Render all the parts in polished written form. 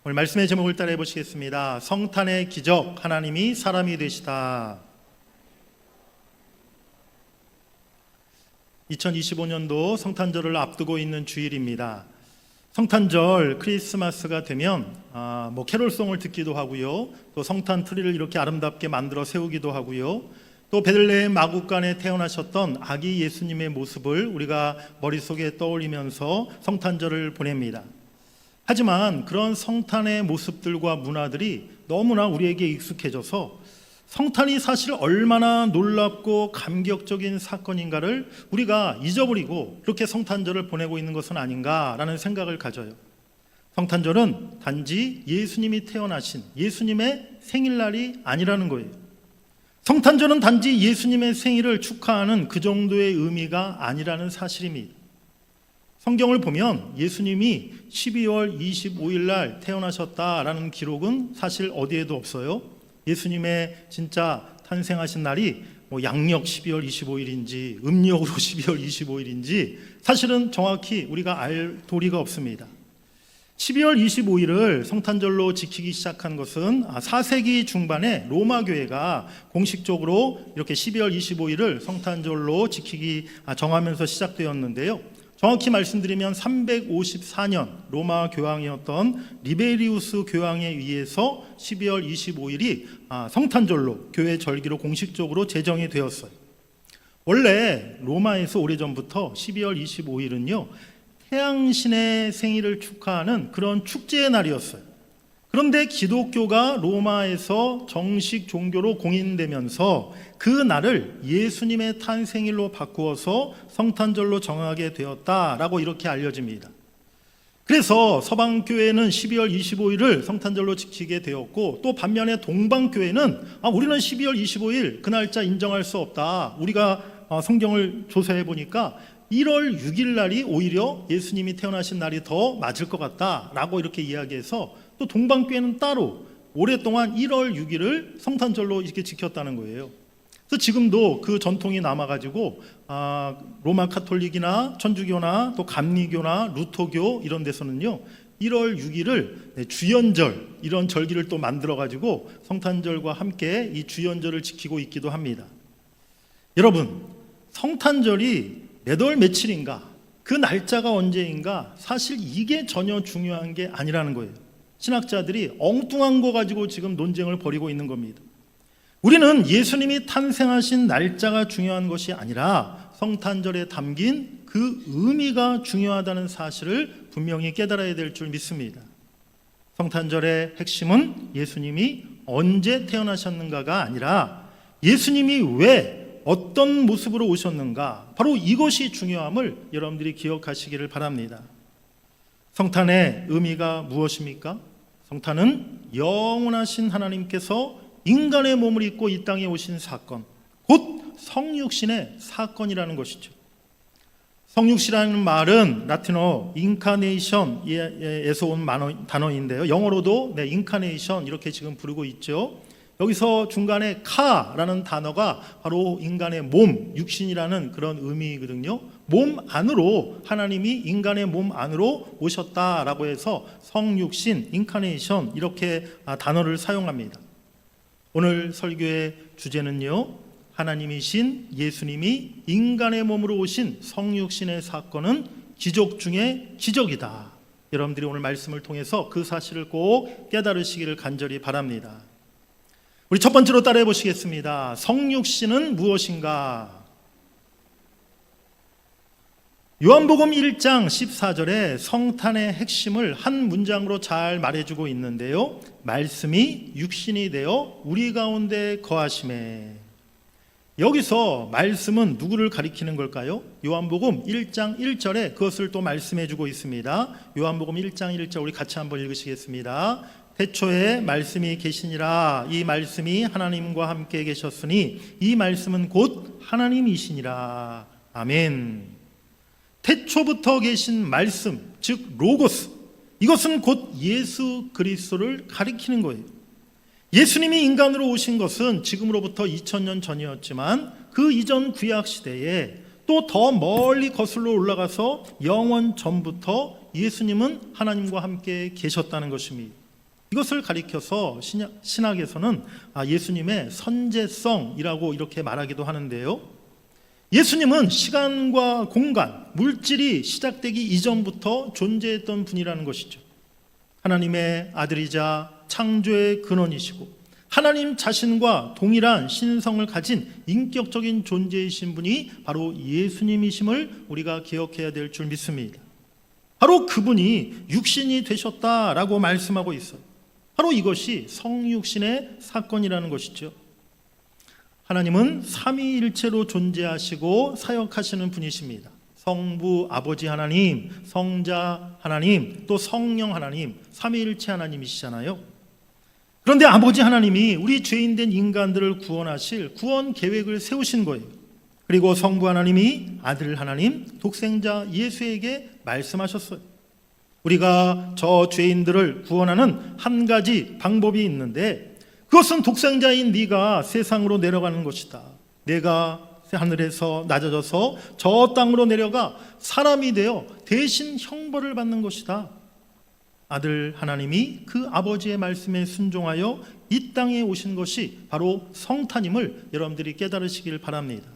오늘 말씀의 제목을 따라해 보시겠습니다. 성탄의 기적, 하나님이 사람이 되시다. 2025년도 성탄절을 앞두고 있는 주일입니다. 성탄절, 크리스마스가 되면 캐롤송을 듣기도 하고요, 또 성탄 트리를 이렇게 아름답게 만들어 세우기도 하고요, 또 베들레헴 마구간에 태어나셨던 아기 예수님의 모습을 우리가 머릿속에 떠올리면서 성탄절을 보냅니다. 하지만 그런 성탄의 모습들과 문화들이 너무나 우리에게 익숙해져서 성탄이 사실 얼마나 놀랍고 감격적인 사건인가를 우리가 잊어버리고 그렇게 성탄절을 보내고 있는 것은 아닌가라는 생각을 가져요. 성탄절은 단지 예수님이 태어나신 예수님의 생일날이 아니라는 거예요. 성탄절은 단지 예수님의 생일을 축하하는 그 정도의 의미가 아니라는 사실입니다. 성경을 보면 예수님이 12월 25일 날 태어나셨다라는 기록은 사실 어디에도 없어요. 예수님의 진짜 탄생하신 날이 양력 12월 25일인지 음력으로 12월 25일인지 사실은 정확히 우리가 알 도리가 없습니다. 12월 25일을 성탄절로 지키기 시작한 것은 4세기 중반에 로마 교회가 공식적으로 이렇게 12월 25일을 성탄절로 지키기 정하면서 시작되었는데요. 정확히 말씀드리면 354년 로마 교황이었던 리베리우스 교황에 의해서 12월 25일이 성탄절로 교회 절기로 공식적으로 제정이 되었어요. 원래 로마에서 오래전부터 12월 25일은요 태양신의 생일을 축하하는 그런 축제의 날이었어요. 그런데 기독교가 로마에서 정식 종교로 공인되면서 그 날을 예수님의 탄생일로 바꾸어서 성탄절로 정하게 되었다라고 이렇게 알려집니다. 그래서 서방교회는 12월 25일을 성탄절로 지키게 되었고, 또 반면에 동방교회는 우리는 12월 25일 그 날짜 인정할 수 없다. 우리가 성경을 조사해 보니까 1월 6일 날이 오히려 예수님이 태어나신 날이 더 맞을 것 같다라고 이렇게 이야기해서 또 동방교회는 따로 오랫동안 1월 6일을 성탄절로 이렇게 지켰다는 거예요. 그래서 지금도 그 전통이 남아가지고 로마 카톨릭이나 천주교나 또 감리교나 루터교 이런 데서는요 1월 6일을 주연절 이런 절기를 또 만들어가지고 성탄절과 함께 이 주연절을 지키고 있기도 합니다. 여러분, 성탄절이 몇 월 며칠인가, 그 날짜가 언제인가, 사실 이게 전혀 중요한 게 아니라는 거예요. 신학자들이 엉뚱한 거 가지고 지금 논쟁을 벌이고 있는 겁니다. 우리는 예수님이 탄생하신 날짜가 중요한 것이 아니라 성탄절에 담긴 그 의미가 중요하다는 사실을 분명히 깨달아야 될 줄 믿습니다. 성탄절의 핵심은 예수님이 언제 태어나셨는가가 아니라 예수님이 왜 어떤 모습으로 오셨는가, 바로 이것이 중요함을 여러분들이 기억하시기를 바랍니다. 성탄의 의미가 무엇입니까? 성탄은 영원하신 하나님께서 인간의 몸을 입고 이 땅에 오신 사건, 곧 성육신의 사건이라는 것이죠. 성육신이라는 말은 라틴어 인카네이션에서 온 단어인데요, 영어로도 인카네이션 이렇게 지금 부르고 있죠. 여기서 중간에 카라는 단어가 바로 인간의 몸, 육신이라는 그런 의미거든요. 몸 안으로, 하나님이 인간의 몸 안으로 오셨다라고 해서 성육신, 인카네이션 이렇게 단어를 사용합니다. 오늘 설교의 주제는요, 하나님이신 예수님이 인간의 몸으로 오신 성육신의 사건은 기적 중에 기적이다. 여러분들이 오늘 말씀을 통해서 그 사실을 꼭 깨달으시기를 간절히 바랍니다. 우리 첫 번째로 따라해 보시겠습니다. 성육신은 무엇인가? 요한복음 1장 14절에 성탄의 핵심을 한 문장으로 잘 말해주고 있는데요, 말씀이 육신이 되어 우리 가운데 거하심에. 여기서 말씀은 누구를 가리키는 걸까요? 요한복음 1장 1절에 그것을 또 말씀해주고 있습니다. 요한복음 1장 1절 우리 같이 한번 읽으시겠습니다. 태초에 말씀이 계시니라. 이 말씀이 하나님과 함께 계셨으니 이 말씀은 곧 하나님이시니라. 아멘. 태초부터 계신 말씀, 즉 로고스, 이것은 곧 예수 그리스도를 가리키는 거예요. 예수님이 인간으로 오신 것은 지금으로부터 2000년 전이었지만 그 이전 구약 시대에 또 더 멀리 거슬러 올라가서 영원 전부터 예수님은 하나님과 함께 계셨다는 것입니다. 이것을 가리켜서 신학에서는 예수님의 선제성이라고 이렇게 말하기도 하는데요. 예수님은 시간과 공간, 물질이 시작되기 이전부터 존재했던 분이라는 것이죠. 하나님의 아들이자 창조의 근원이시고 하나님 자신과 동일한 신성을 가진 인격적인 존재이신 분이 바로 예수님이심을 우리가 기억해야 될 줄 믿습니다. 바로 그분이 육신이 되셨다라고 말씀하고 있어요. 바로 이것이 성육신의 사건이라는 것이죠. 하나님은 삼위일체로 존재하시고 사역하시는 분이십니다. 성부 아버지 하나님, 성자 하나님, 또 성령 하나님, 삼위일체 하나님이시잖아요. 그런데 아버지 하나님이 우리 죄인된 인간들을 구원하실 구원 계획을 세우신 거예요. 그리고 성부 하나님이 아들 하나님, 독생자 예수에게 말씀하셨어요. 우리가 저 죄인들을 구원하는 한 가지 방법이 있는데 그것은 독생자인 네가 세상으로 내려가는 것이다. 내가 하늘에서 낮아져서 저 땅으로 내려가 사람이 되어 대신 형벌을 받는 것이다. 아들 하나님이 그 아버지의 말씀에 순종하여 이 땅에 오신 것이 바로 성탄임을 여러분들이 깨달으시길 바랍니다.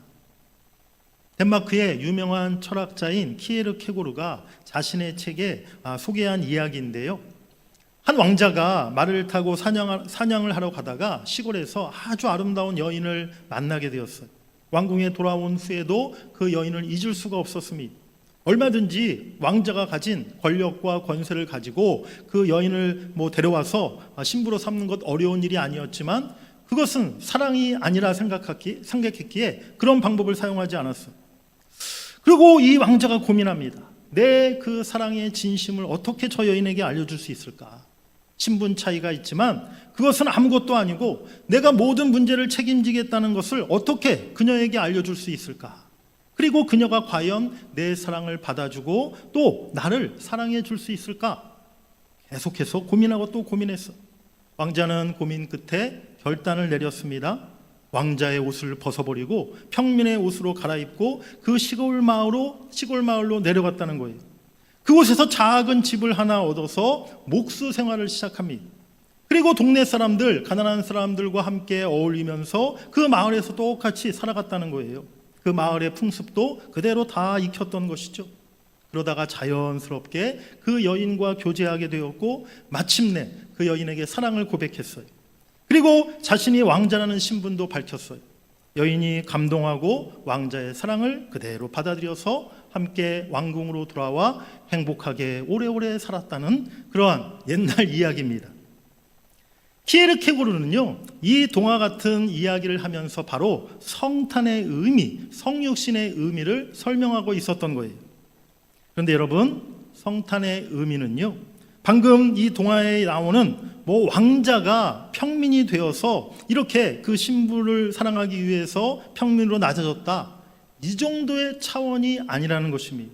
덴마크의 유명한 철학자인 키에르케고르가 자신의 책에 소개한 이야기인데요. 한 왕자가 말을 타고 사냥을 하러 가다가 시골에서 아주 아름다운 여인을 만나게 되었어요. 왕궁에 돌아온 후에도 그 여인을 잊을 수가 없었습니다. 얼마든지 왕자가 가진 권력과 권세를 가지고 그 여인을 데려와서 신부로 삼는 것 어려운 일이 아니었지만 그것은 사랑이 아니라 생각했기에 그런 방법을 사용하지 않았어요. 그리고 이 왕자가 고민합니다. 내 그 사랑의 진심을 어떻게 저 여인에게 알려줄 수 있을까? 신분 차이가 있지만 그것은 아무것도 아니고 내가 모든 문제를 책임지겠다는 것을 어떻게 그녀에게 알려줄 수 있을까? 그리고 그녀가 과연 내 사랑을 받아주고 또 나를 사랑해 줄 수 있을까? 계속해서 고민하고 또 고민했어. 왕자는 고민 끝에 결단을 내렸습니다. 왕자의 옷을 벗어버리고 평민의 옷으로 갈아입고 그 시골 마을로 내려갔다는 거예요. 그곳에서 작은 집을 하나 얻어서 목수 생활을 시작합니다. 그리고 동네 사람들, 가난한 사람들과 함께 어울리면서 그 마을에서 똑같이 살아갔다는 거예요. 그 마을의 풍습도 그대로 다 익혔던 것이죠. 그러다가 자연스럽게 그 여인과 교제하게 되었고 마침내 그 여인에게 사랑을 고백했어요. 그리고 자신이 왕자라는 신분도 밝혔어요. 여인이 감동하고 왕자의 사랑을 그대로 받아들여서 함께 왕궁으로 돌아와 행복하게 오래오래 살았다는 그러한 옛날 이야기입니다. 키에르케고르는요, 이 동화 같은 이야기를 하면서 바로 성탄의 의미, 성육신의 의미를 설명하고 있었던 거예요. 그런데 여러분, 성탄의 의미는요, 방금 이 동화에 나오는 왕자가 평민이 되어서 이렇게 그 신부를 사랑하기 위해서 평민으로 낮아졌다, 이 정도의 차원이 아니라는 것입니다.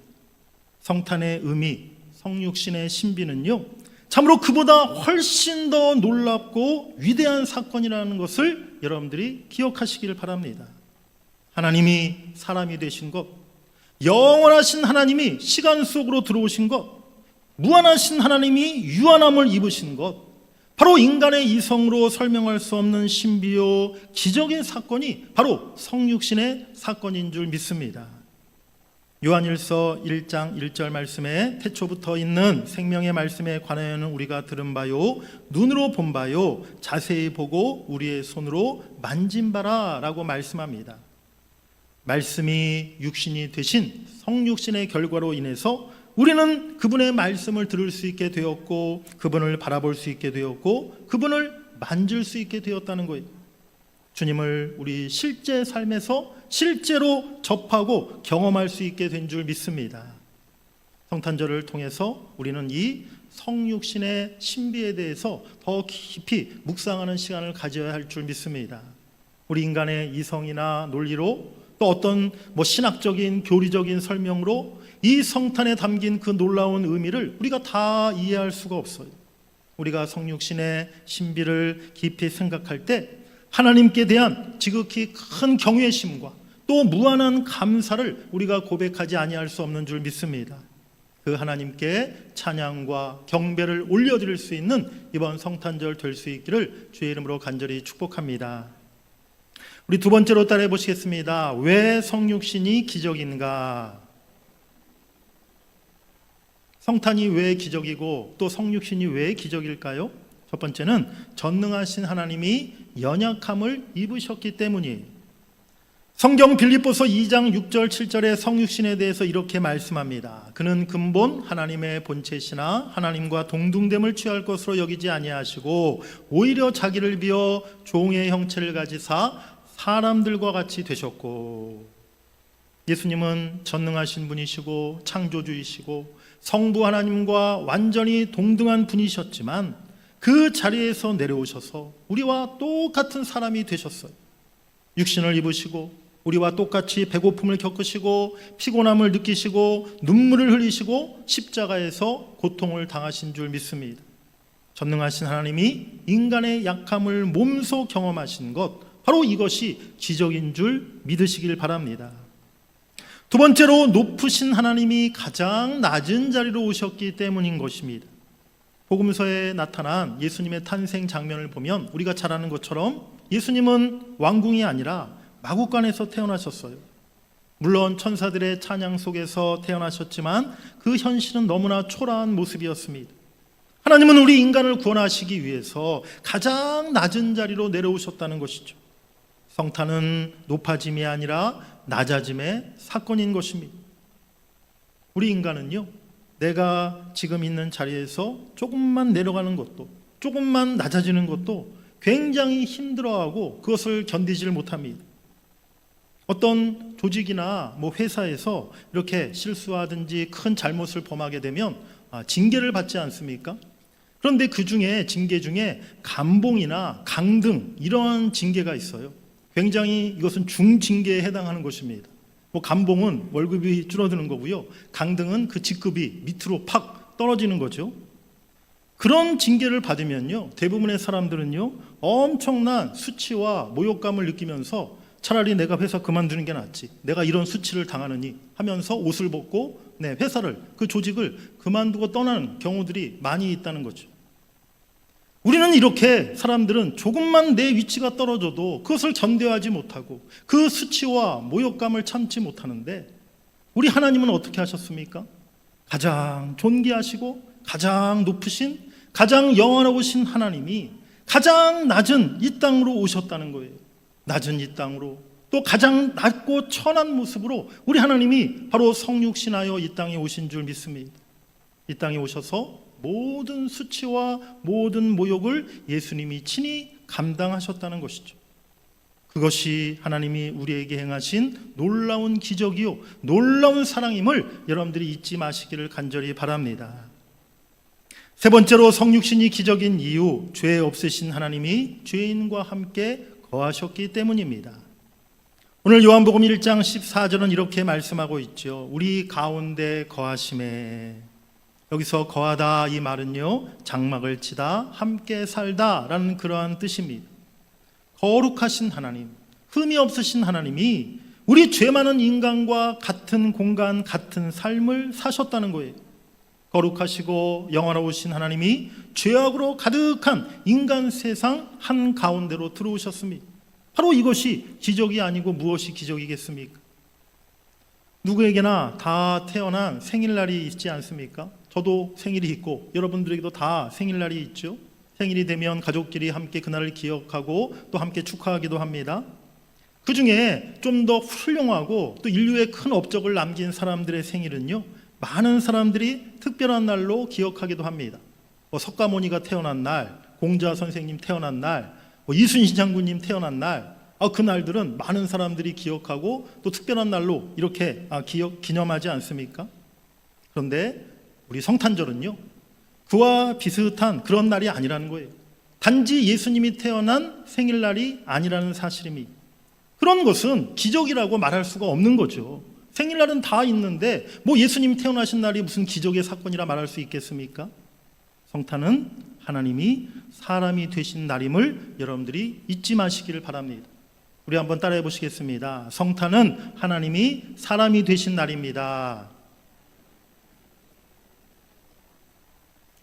성탄의 의미, 성육신의 신비는요, 참으로 그보다 훨씬 더 놀랍고 위대한 사건이라는 것을 여러분들이 기억하시길 바랍니다. 하나님이 사람이 되신 것, 영원하신 하나님이 시간 속으로 들어오신 것, 무한하신 하나님이 유한함을 입으신 것, 바로 인간의 이성으로 설명할 수 없는 신비요 기적의 사건이 바로 성육신의 사건인 줄 믿습니다. 요한일서 1장 1절 말씀에 태초부터 있는 생명의 말씀에 관하여는 우리가 들은 바요 눈으로 본 바요 자세히 보고 우리의 손으로 만진 바라 라고 말씀합니다. 말씀이 육신이 되신 성육신의 결과로 인해서 우리는 그분의 말씀을 들을 수 있게 되었고 그분을 바라볼 수 있게 되었고 그분을 만질 수 있게 되었다는 거예요. 주님을 우리 실제 삶에서 실제로 접하고 경험할 수 있게 된 줄 믿습니다. 성탄절을 통해서 우리는 이 성육신의 신비에 대해서 더 깊이 묵상하는 시간을 가져야 할 줄 믿습니다. 우리 인간의 이성이나 논리로 또 어떤 신학적인 교리적인 설명으로 이 성탄에 담긴 그 놀라운 의미를 우리가 다 이해할 수가 없어요. 우리가 성육신의 신비를 깊이 생각할 때 하나님께 대한 지극히 큰 경외심과 또 무한한 감사를 우리가 고백하지 아니할 수 없는 줄 믿습니다. 그 하나님께 찬양과 경배를 올려드릴 수 있는 이번 성탄절 될 수 있기를 주의 이름으로 간절히 축복합니다. 우리 두 번째로 따라해 보시겠습니다. 왜 성육신이 기적인가? 성탄이 왜 기적이고 또 성육신이 왜 기적일까요? 첫 번째는 전능하신 하나님이 연약함을 입으셨기 때문이에요. 성경 빌립보서 2장 6절 7절에 성육신에 대해서 이렇게 말씀합니다. 그는 근본 하나님의 본체시나 하나님과 동등됨을 취할 것으로 여기지 아니하시고 오히려 자기를 비어 종의 형체를 가지사 사람들과 같이 되셨고, 예수님은 전능하신 분이시고 창조주이시고 성부 하나님과 완전히 동등한 분이셨지만 그 자리에서 내려오셔서 우리와 똑같은 사람이 되셨어요. 육신을 입으시고 우리와 똑같이 배고픔을 겪으시고 피곤함을 느끼시고 눈물을 흘리시고 십자가에서 고통을 당하신 줄 믿습니다. 전능하신 하나님이 인간의 약함을 몸소 경험하신 것, 바로 이것이 기적인 줄 믿으시길 바랍니다. 두 번째로 높으신 하나님이 가장 낮은 자리로 오셨기 때문인 것입니다. 복음서에 나타난 예수님의 탄생 장면을 보면 우리가 잘 아는 것처럼 예수님은 왕궁이 아니라 마구간에서 태어나셨어요. 물론 천사들의 찬양 속에서 태어나셨지만 그 현실은 너무나 초라한 모습이었습니다. 하나님은 우리 인간을 구원하시기 위해서 가장 낮은 자리로 내려오셨다는 것이죠. 성탄은 높아짐이 아니라 낮아짐의 사건인 것입니다. 우리 인간은요, 내가 지금 있는 자리에서 조금만 내려가는 것도, 조금만 낮아지는 것도 굉장히 힘들어하고 그것을 견디질 못합니다. 어떤 조직이나 회사에서 이렇게 실수하든지 큰 잘못을 범하게 되면 징계를 받지 않습니까? 그런데 그 중에 징계 중에 감봉이나 강등 이런 징계가 있어요. 굉장히 이것은 중징계에 해당하는 것입니다. 감봉은 월급이 줄어드는 거고요. 강등은 그 직급이 밑으로 팍 떨어지는 거죠. 그런 징계를 받으면요, 대부분의 사람들은요, 엄청난 수치와 모욕감을 느끼면서 차라리 내가 회사 그만두는 게 낫지, 내가 이런 수치를 당하느니 하면서 옷을 벗고 회사를, 그 조직을 그만두고 떠나는 경우들이 많이 있다는 거죠. 우리는 이렇게 사람들은 조금만 내 위치가 떨어져도 그것을 견뎌하지 못하고 그 수치와 모욕감을 참지 못하는데, 우리 하나님은 어떻게 하셨습니까? 가장 존귀하시고 가장 높으신, 가장 영원하신 하나님이 가장 낮은 이 땅으로 오셨다는 거예요. 낮은 이 땅으로, 또 가장 낮고 천한 모습으로 우리 하나님이 바로 성육신하여 이 땅에 오신 줄 믿습니다. 이 땅에 오셔서 모든 수치와 모든 모욕을 예수님이 친히 감당하셨다는 것이죠. 그것이 하나님이 우리에게 행하신 놀라운 기적이요, 놀라운 사랑임을 여러분들이 잊지 마시기를 간절히 바랍니다. 세 번째로 성육신이 기적인 이유, 죄 없으신 하나님이 죄인과 함께 거하셨기 때문입니다. 오늘 요한복음 1장 14절은 이렇게 말씀하고 있죠. 우리 가운데 거하심에, 여기서 거하다 이 말은요, 장막을 치다, 함께 살다 라는 그러한 뜻입니다. 거룩하신 하나님, 흠이 없으신 하나님이 우리 죄 많은 인간과 같은 공간, 같은 삶을 사셨다는 거예요. 거룩하시고 영원하신 하나님이 죄악으로 가득한 인간 세상 한가운데로 들어오셨습니다. 바로 이것이 기적이 아니고 무엇이 기적이겠습니까? 누구에게나 다 태어난 생일날이 있지 않습니까? 저도 생일이 있고 여러분들에게도 다 생일날이 있죠. 생일이 되면 가족끼리 함께 그날을 기억하고 또 함께 축하하기도 합니다. 그 중에 좀 더 훌륭하고 또 인류에 큰 업적을 남긴 사람들의 생일은요, 많은 사람들이 특별한 날로 기억하기도 합니다. 석가모니가 태어난 날, 공자 선생님 태어난 날, 이순신 장군님 태어난 날, 그 날들은 많은 사람들이 기억하고 또 특별한 날로 이렇게 기념하지 않습니까? 그런데 우리 성탄절은요, 그와 비슷한 그런 날이 아니라는 거예요. 단지 예수님이 태어난 생일날이 아니라는 사실입니다. 그런 것은 기적이라고 말할 수가 없는 거죠. 생일날은 다 있는데 예수님 태어나신 날이 무슨 기적의 사건이라 말할 수 있겠습니까? 성탄은 하나님이 사람이 되신 날임을 여러분들이 잊지 마시기를 바랍니다. 우리 한번 따라해 보시겠습니다. 성탄은 하나님이 사람이 되신 날입니다.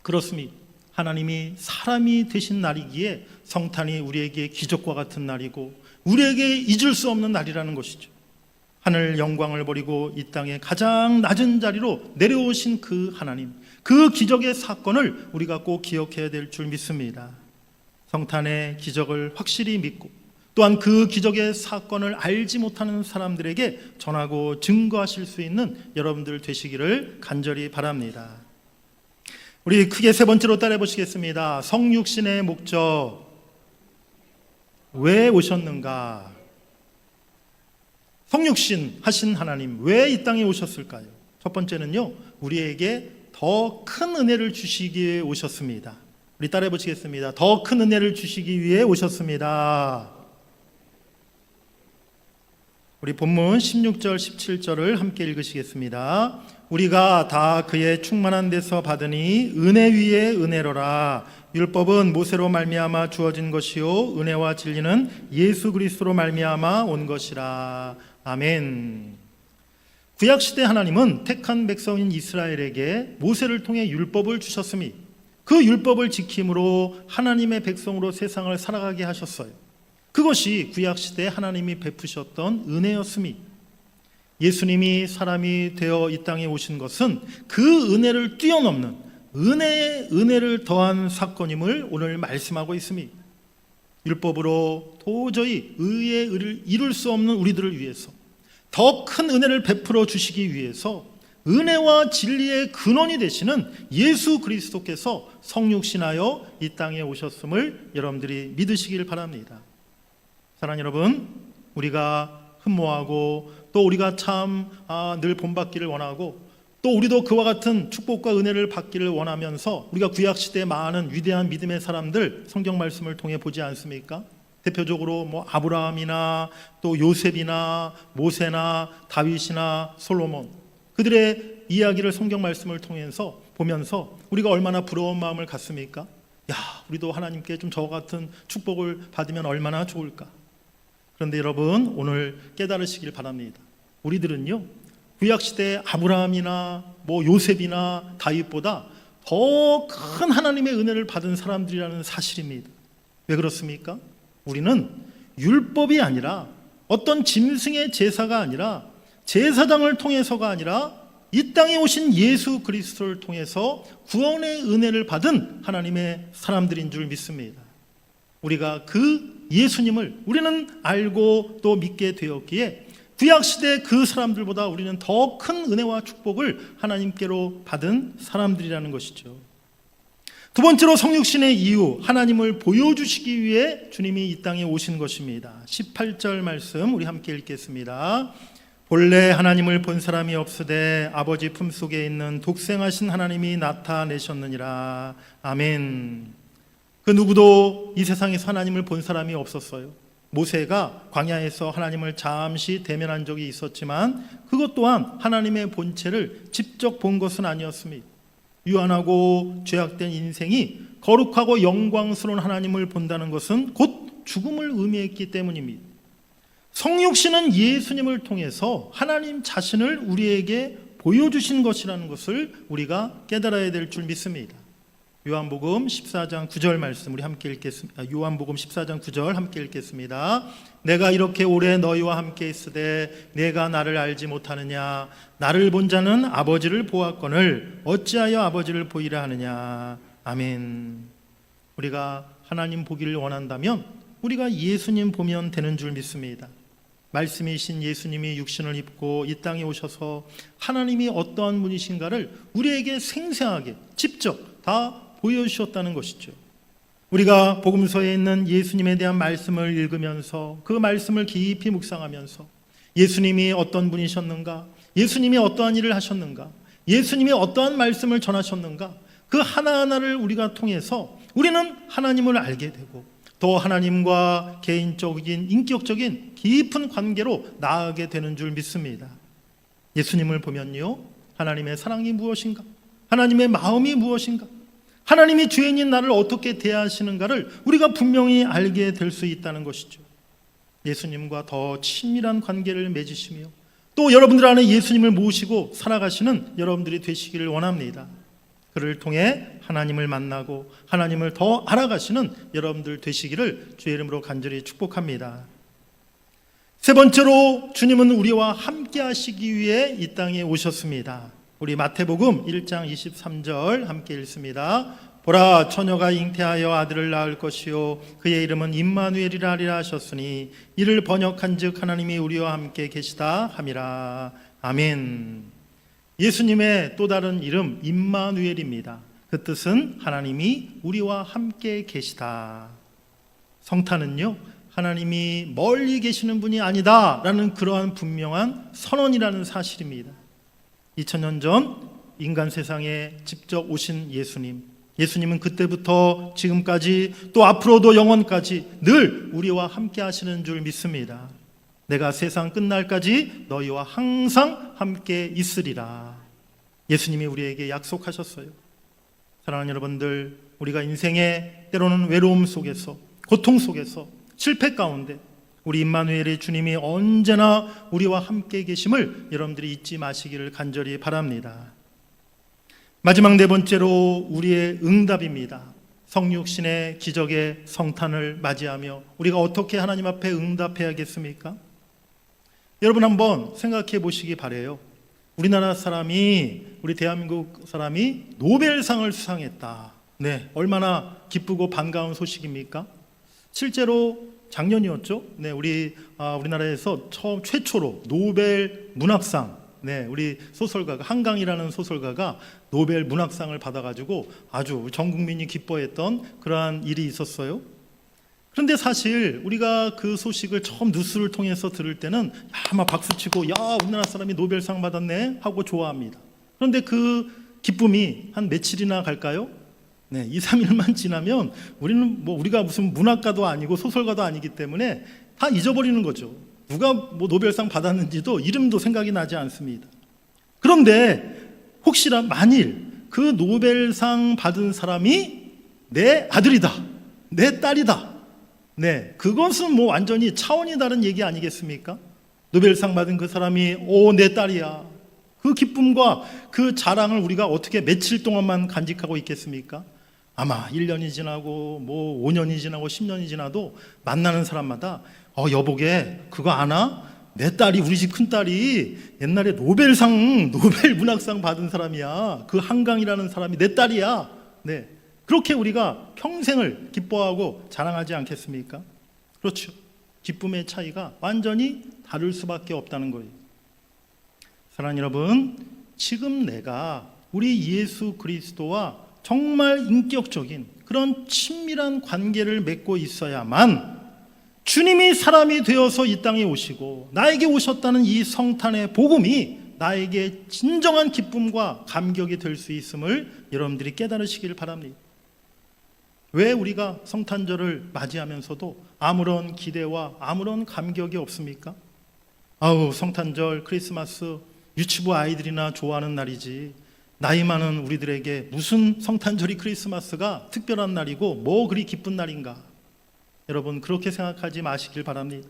그렇습니다. 하나님이 사람이 되신 날이기에 성탄이 우리에게 기적과 같은 날이고 우리에게 잊을 수 없는 날이라는 것이죠. 하늘 영광을 버리고 이 땅의 가장 낮은 자리로 내려오신 그 하나님, 그 기적의 사건을 우리가 꼭 기억해야 될 줄 믿습니다. 성탄의 기적을 확실히 믿고 또한 그 기적의 사건을 알지 못하는 사람들에게 전하고 증거하실 수 있는 여러분들 되시기를 간절히 바랍니다. 우리 크게 세 번째로 따라해 보시겠습니다. 성육신의 목적, 왜 오셨는가? 성육신 하신 하나님 왜 이 땅에 오셨을까요? 첫 번째는요, 우리에게 더 큰 은혜를 주시기 위해 오셨습니다. 우리 따라해 보시겠습니다. 더 큰 은혜를 주시기 위해 오셨습니다. 우리 본문 16절 17절을 함께 읽으시겠습니다. 우리가 다 그의 충만한 데서 받으니 은혜 위에 은혜로라. 율법은 모세로 말미암아 주어진 것이요 은혜와 진리는 예수 그리스도로 말미암아 온 것이라. 아멘. 구약시대 하나님은 택한 백성인 이스라엘에게 모세를 통해 율법을 주셨으니 그 율법을 지킴으로 하나님의 백성으로 세상을 살아가게 하셨어요. 그것이 구약시대 하나님이 베푸셨던 은혜였으니 예수님이 사람이 되어 이 땅에 오신 것은 그 은혜를 뛰어넘는 은혜에 은혜를 더한 사건임을 오늘 말씀하고 있습니다. 율법으로 도저히 의의 의를 이룰 수 없는 우리들을 위해서 더 큰 은혜를 베풀어 주시기 위해서 은혜와 진리의 근원이 되시는 예수 그리스도께서 성육신하여 이 땅에 오셨음을 여러분들이 믿으시길 바랍니다. 사랑하는 여러분, 우리가 흠모하고 또 우리가 참 늘 본받기를 원하고 또 우리도 그와 같은 축복과 은혜를 받기를 원하면서 우리가 구약시대의 많은 위대한 믿음의 사람들 성경 말씀을 통해 보지 않습니까? 대표적으로 아브라함이나 또 요셉이나 모세나 다윗이나 솔로몬, 그들의 이야기를 성경 말씀을 통해서 보면서 우리가 얼마나 부러운 마음을 갖습니까? 야, 우리도 하나님께 좀 저와 같은 축복을 받으면 얼마나 좋을까? 그런데 여러분, 오늘 깨달으시길 바랍니다. 우리들은요, 구약시대 아브라함이나 요셉이나 다윗보다 더 큰 하나님의 은혜를 받은 사람들이라는 사실입니다. 왜 그렇습니까? 우리는 율법이 아니라 어떤 짐승의 제사가 아니라 제사장을 통해서가 아니라 이 땅에 오신 예수 그리스도를 통해서 구원의 은혜를 받은 하나님의 사람들인 줄 믿습니다. 우리가 그 예수님을 우리는 알고 또 믿게 되었기에 구약시대 그 사람들보다 우리는 더 큰 은혜와 축복을 하나님께로 받은 사람들이라는 것이죠. 두 번째로 성육신의 이유, 하나님을 보여주시기 위해 주님이 이 땅에 오신 것입니다. 18절 말씀 우리 함께 읽겠습니다. 본래 하나님을 본 사람이 없으되 아버지 품속에 있는 독생하신 하나님이 나타내셨느니라. 아멘. 그 누구도 이 세상에서 하나님을 본 사람이 없었어요. 모세가 광야에서 하나님을 잠시 대면한 적이 있었지만 그것 또한 하나님의 본체를 직접 본 것은 아니었습니다. 유한하고 죄악된 인생이 거룩하고 영광스러운 하나님을 본다는 것은 곧 죽음을 의미했기 때문입니다. 성육신은 예수님을 통해서 하나님 자신을 우리에게 보여주신 것이라는 것을 우리가 깨달아야 될 줄 믿습니다. 요한복음 14장 9절 말씀 우리 함께 읽겠습니다. 요한복음 14장 9절 함께 읽겠습니다. 내가 이렇게 오래 너희와 함께 있으되 내가 나를 알지 못하느냐? 나를 본 자는 아버지를 보았거늘 어찌하여 아버지를 보이라 하느냐? 아멘. 우리가 하나님 보기를 원한다면 우리가 예수님 보면 되는 줄 믿습니다. 말씀이신 예수님이 육신을 입고 이 땅에 오셔서 하나님이 어떠한 분이신가를 우리에게 생생하게 직접 다 보여주셨다는 것이죠. 우리가 복음서에 있는 예수님에 대한 말씀을 읽으면서 그 말씀을 깊이 묵상하면서 예수님이 어떤 분이셨는가, 예수님이 어떠한 일을 하셨는가, 예수님이 어떠한 말씀을 전하셨는가, 그 하나하나를 우리가 통해서 우리는 하나님을 알게 되고 또 하나님과 개인적인 인격적인 깊은 관계로 나아가게 되는 줄 믿습니다. 예수님을 보면요, 하나님의 사랑이 무엇인가, 하나님의 마음이 무엇인가, 하나님이 죄인인 나를 어떻게 대하시는가를 우리가 분명히 알게 될 수 있다는 것이죠. 예수님과 더 친밀한 관계를 맺으시며 또 여러분들 안에 예수님을 모시고 살아가시는 여러분들이 되시기를 원합니다. 그를 통해 하나님을 만나고 하나님을 더 알아가시는 여러분들 되시기를 주의 이름으로 간절히 축복합니다. 세 번째로 주님은 우리와 함께 하시기 위해 이 땅에 오셨습니다. 우리 마태복음 1장 23절 함께 읽습니다. 보라, 처녀가 잉태하여 아들을 낳을 것이요 그의 이름은 임마누엘이라 하리라 하셨으니 이를 번역한즉 하나님이 우리와 함께 계시다 함이라. 아멘. 예수님의 또 다른 이름 임마누엘입니다. 그 뜻은 하나님이 우리와 함께 계시다. 성탄은요, 하나님이 멀리 계시는 분이 아니다 라는 그러한 분명한 선언이라는 사실입니다. 2000년 전 인간 세상에 직접 오신 예수님은 그때부터 지금까지 또 앞으로도 영원까지 늘 우리와 함께 하시는 줄 믿습니다. 내가 세상 끝날까지 너희와 항상 함께 있으리라. 예수님이 우리에게 약속하셨어요. 사랑하는 여러분들, 우리가 인생의 때로는 외로움 속에서, 고통 속에서, 실패 가운데 우리 임마누엘의 주님이 언제나 우리와 함께 계심을 여러분들이 잊지 마시기를 간절히 바랍니다. 마지막 네 번째로 우리의 응답입니다. 성육신의 기적의 성탄을 맞이하며 우리가 어떻게 하나님 앞에 응답해야겠습니까? 여러분 한번 생각해 보시기 바라요. 우리나라 사람이, 우리 대한민국 사람이 노벨상을 수상했다. 네, 얼마나 기쁘고 반가운 소식입니까? 실제로 작년이었죠. 네, 우리나라에서 최초로 노벨 문학상, 네, 우리 소설가가 한강이라는 소설가가 노벨 문학상을 받아가지고 아주 전 국민이 기뻐했던 그러한 일이 있었어요. 그런데 사실 우리가 그 소식을 처음 뉴스를 통해서 들을 때는 막 박수치고 야, 우리나라 사람이 노벨상 받았네 하고 좋아합니다. 그런데 그 기쁨이 한 며칠이나 갈까요? 네, 2, 3일만 지나면 우리가 무슨 문학가도 아니고 소설가도 아니기 때문에 다 잊어버리는 거죠. 누가 노벨상 받았는지도 이름도 생각이 나지 않습니다. 그런데 혹시나 만일 그 노벨상 받은 사람이 내 아들이다, 내 딸이다, 네, 그것은 완전히 차원이 다른 얘기 아니겠습니까? 노벨상 받은 그 사람이 내 딸이야. 그 기쁨과 그 자랑을 우리가 어떻게 며칠 동안만 간직하고 있겠습니까? 아마 1년이 지나고 5년이 지나고 10년이 지나도 만나는 사람마다 여보게 그거 아나? 내 딸이, 우리 집 큰딸이 옛날에 노벨 문학상 받은 사람이야. 그 한강이라는 사람이 내 딸이야. 네, 그렇게 우리가 평생을 기뻐하고 자랑하지 않겠습니까? 그렇죠. 기쁨의 차이가 완전히 다를 수밖에 없다는 거예요. 사랑하는 여러분, 지금 내가 우리 예수 그리스도와 정말 인격적인 그런 친밀한 관계를 맺고 있어야만 주님이 사람이 되어서 이 땅에 오시고 나에게 오셨다는 이 성탄의 복음이 나에게 진정한 기쁨과 감격이 될 수 있음을 여러분들이 깨달으시길 바랍니다. 왜 우리가 성탄절을 맞이하면서도 아무런 기대와 아무런 감격이 없습니까? 성탄절, 크리스마스, 유치부 아이들이나 좋아하는 날이지 나이 많은 우리들에게 무슨 성탄절이 크리스마스가 특별한 날이고 뭐 그리 기쁜 날인가? 여러분, 그렇게 생각하지 마시길 바랍니다.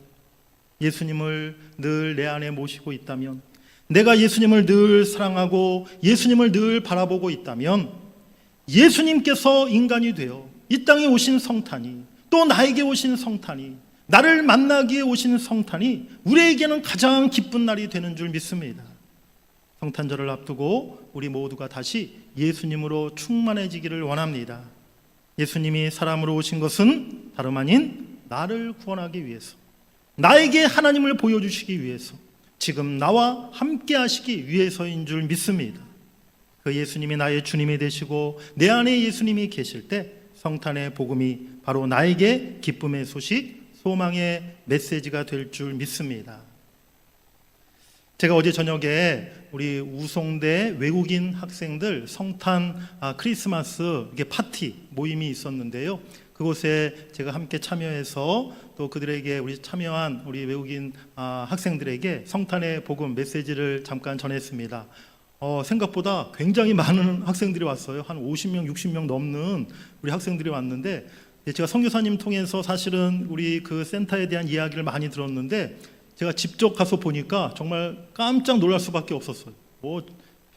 예수님을 늘 내 안에 모시고 있다면, 내가 예수님을 늘 사랑하고 예수님을 늘 바라보고 있다면 예수님께서 인간이 되어 이 땅에 오신 성탄이, 또 나에게 오신 성탄이, 나를 만나기에 오신 성탄이 우리에게는 가장 기쁜 날이 되는 줄 믿습니다. 성탄절을 앞두고 우리 모두가 다시 예수님으로 충만해지기를 원합니다. 예수님이 사람으로 오신 것은 다름 아닌 나를 구원하기 위해서, 나에게 하나님을 보여주시기 위해서, 지금 나와 함께 하시기 위해서인 줄 믿습니다. 그 예수님이 나의 주님이 되시고 내 안에 예수님이 계실 때 성탄의 복음이 바로 나에게 기쁨의 소식, 소망의 메시지가 될 줄 믿습니다. 제가 어제 저녁에 우리 우송대 외국인 학생들 성탄 크리스마스 파티 모임이 있었는데요. 그곳에 제가 함께 참여해서 또 그들에게 우리 참여한 우리 외국인 학생들에게 성탄의 복음 메시지를 잠깐 전했습니다. 생각보다 굉장히 많은 학생들이 왔어요. 한 50명, 60명 넘는 우리 학생들이 왔는데, 제가 선교사님 통해서 사실은 우리 그 센터에 대한 이야기를 많이 들었는데 제가 직접 가서 보니까 정말 깜짝 놀랄 수밖에 없었어요.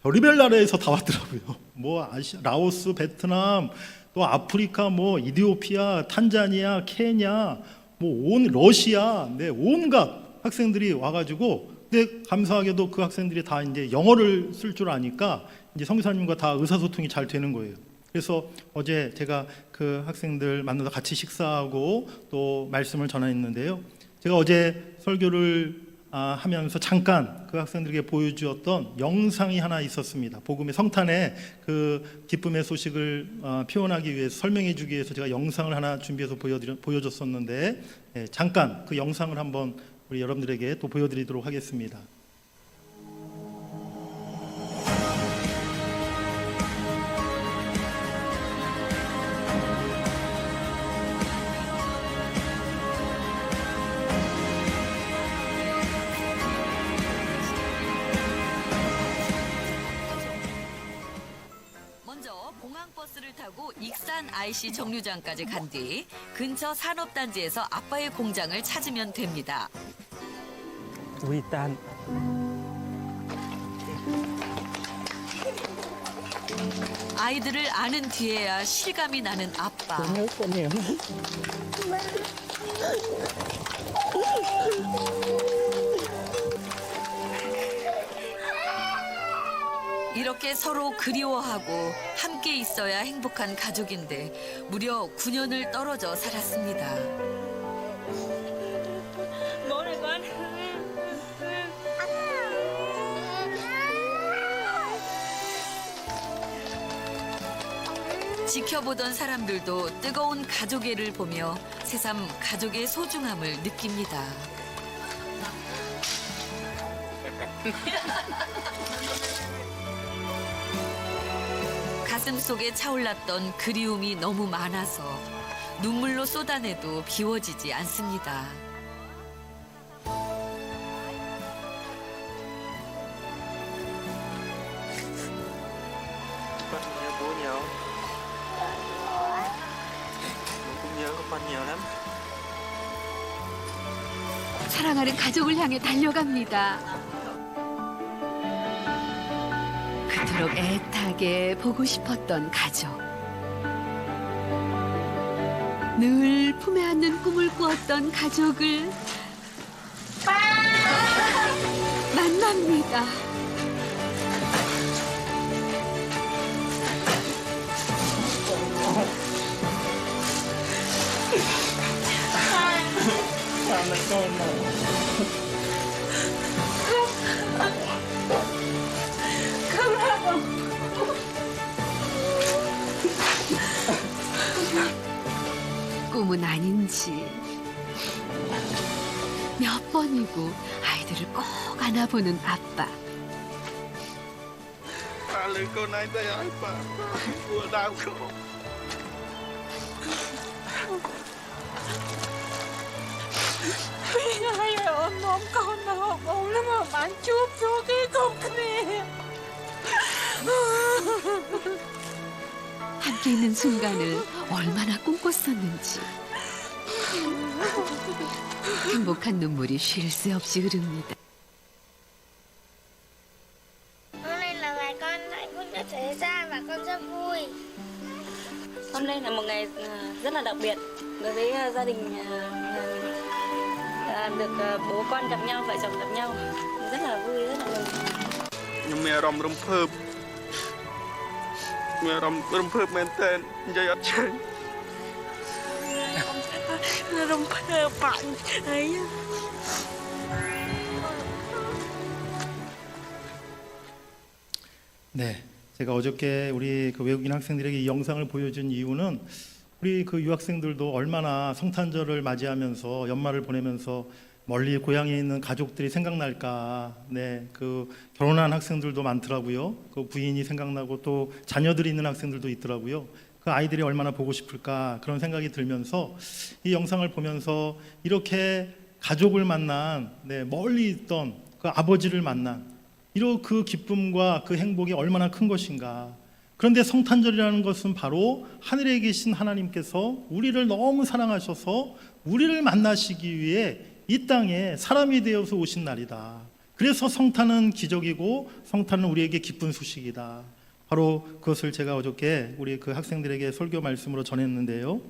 별의별 나라에서 다 왔더라고요. 뭐 라오스, 베트남, 또 아프리카, 뭐 이디오피아, 탄자니아, 케냐, 뭐 온 러시아, 네, 온갖 학생들이 와가지고, 근데 감사하게도 그 학생들이 다 이제 영어를 쓸 줄 아니까 이제 선교사님과 다 의사소통이 잘 되는 거예요. 그래서 어제 제가 그 학생들 만나서 같이 식사하고 또 말씀을 전했는데요. 제가 어제 설교를 하면서 잠깐 그 학생들에게 보여주었던 영상이 하나 있었습니다. 복음의 성탄에 그 기쁨의 소식을 표현하기 위해서, 설명해 주기 위해서 제가 영상을 하나 준비해서 보여줬었는데, 잠깐 그 영상을 한번 우리 여러분들에게 또 보여드리도록 하겠습니다. 먼저 공항버스를 타고 익산 IC 정류장까지 간 뒤 근처 산업단지에서 아빠의 공장을 찾으면 됩니다. 우리 딸 아이들을 아는 뒤에야 실감이 나는 아빠. nhớ. 이렇게 서로 그리워하고 함께 있어야 행복한 가족인데 무려 9년을 떨어져 살았습니다. 지켜보던 사람들도 뜨거운 가족애를 보며 새삼 가족의 소중함을 느낍니다. 가슴 속에 차올랐던 그리움이 너무 많아서 눈물로 쏟아내도 비워지지 않습니다. Con nhớ bố nhiều. Bố cũng nhớ con nhiều lắm. 사랑하는 가족을 향해 달려갑니다. 그토록 애타게 보고 싶었던 가족. 늘 품에 안는 꿈을 꾸었던 가족을 만납니다. 꿈은 아닌지 몇 번이고 아이들을 꼭 안아보는 아빠. Ba lấy con này tới ai ba vừa đau khổ. Vì ai mà ôm ôm con mà ôm ôm nó mà bạn chuốc cho cái con kia. 함께 있는 순간을 얼마나 꿈꿨었는지 행복한 눈물이 쉴 새 없이 흐릅니다. Hôm nay là ngày con hạnh phúc nhất xảy ra và con rất vui. Hôm nay là một ngày rất là đặc biệt đối với gia đình, được bố con gặp nhau, vợ chồng gặp nhau, rất là vui, rất là mừng. Nhưng mẹ rầm rầm phơm. Mẹ rầm phơm men tên dây ắt chơi. Rồng phơ bạn ấy. 네, 제가 어저께 우리 그 외국인 학생들에게 이 영상을 보여준 이유는 우리 그 유학생들도 얼마나 성탄절을 맞이하면서 연말을 보내면서 멀리 고향에 있는 가족들이 생각날까. 네, 그 결혼한 학생들도 많더라고요. 그 부인이 생각나고 또 자녀들이 있는 학생들도 있더라고요. 그 아이들이 얼마나 보고 싶을까 그런 생각이 들면서 이 영상을 보면서 이렇게 가족을 만난, 네, 멀리 있던 그 아버지를 만난 이런 그 기쁨과 그 행복이 얼마나 큰 것인가. 그런데 성탄절이라는 것은 바로 하늘에 계신 하나님께서 우리를 너무 사랑하셔서 우리를 만나시기 위해 이 땅에 사람이 되어서 오신 날이다. 그래서 성탄은 기적이고 성탄은 우리에게 기쁜 소식이다. 바로 그것을 제가 어저께 우리 그 학생들에게 설교 말씀으로 전했는데요.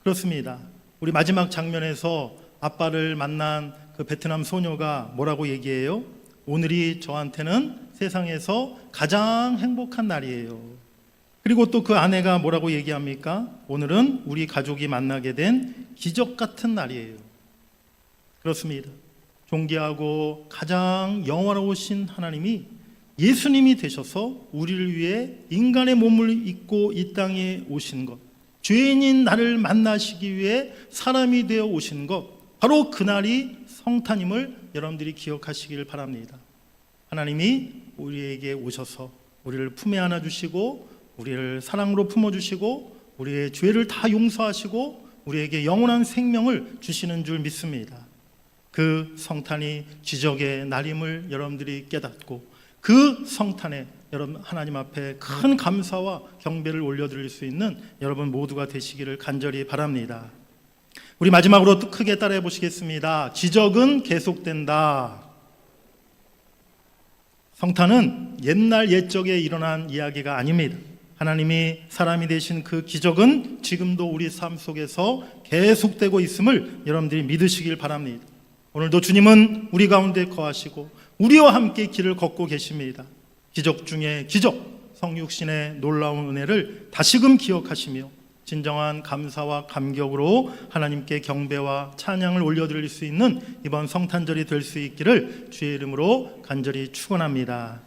그렇습니다. 우리 마지막 장면에서 아빠를 만난 그 베트남 소녀가 뭐라고 얘기해요? 오늘이 저한테는 세상에서 가장 행복한 날이에요. 그리고 또 그 아내가 뭐라고 얘기합니까? 오늘은 우리 가족이 만나게 된 기적 같은 날이에요. 그렇습니다. 존귀하고 가장 영화로우신 하나님이 예수님이 되셔서 우리를 위해 인간의 몸을 입고 이 땅에 오신 것, 죄인인 나를 만나시기 위해 사람이 되어 오신 것, 바로 그날이 성탄임을 여러분들이 기억하시길 바랍니다. 하나님이 우리에게 오셔서 우리를 품에 안아주시고 우리를 사랑으로 품어주시고 우리의 죄를 다 용서하시고 우리에게 영원한 생명을 주시는 줄 믿습니다. 그 성탄이 기적의 날임을 여러분들이 깨닫고 그 성탄에 여러분 하나님 앞에 큰 감사와 경배를 올려드릴 수 있는 여러분 모두가 되시기를 간절히 바랍니다. 우리 마지막으로 또 크게 따라해 보시겠습니다. 기적은 계속된다. 성탄은 옛날 옛적에 일어난 이야기가 아닙니다. 하나님이 사람이 되신 그 기적은 지금도 우리 삶 속에서 계속되고 있음을 여러분들이 믿으시길 바랍니다. 오늘도 주님은 우리 가운데 거하시고 우리와 함께 길을 걷고 계십니다. 기적 중에 기적, 성육신의 놀라운 은혜를 다시금 기억하시며 진정한 감사와 감격으로 하나님께 경배와 찬양을 올려드릴 수 있는 이번 성탄절이 될 수 있기를 주의 이름으로 간절히 축원합니다.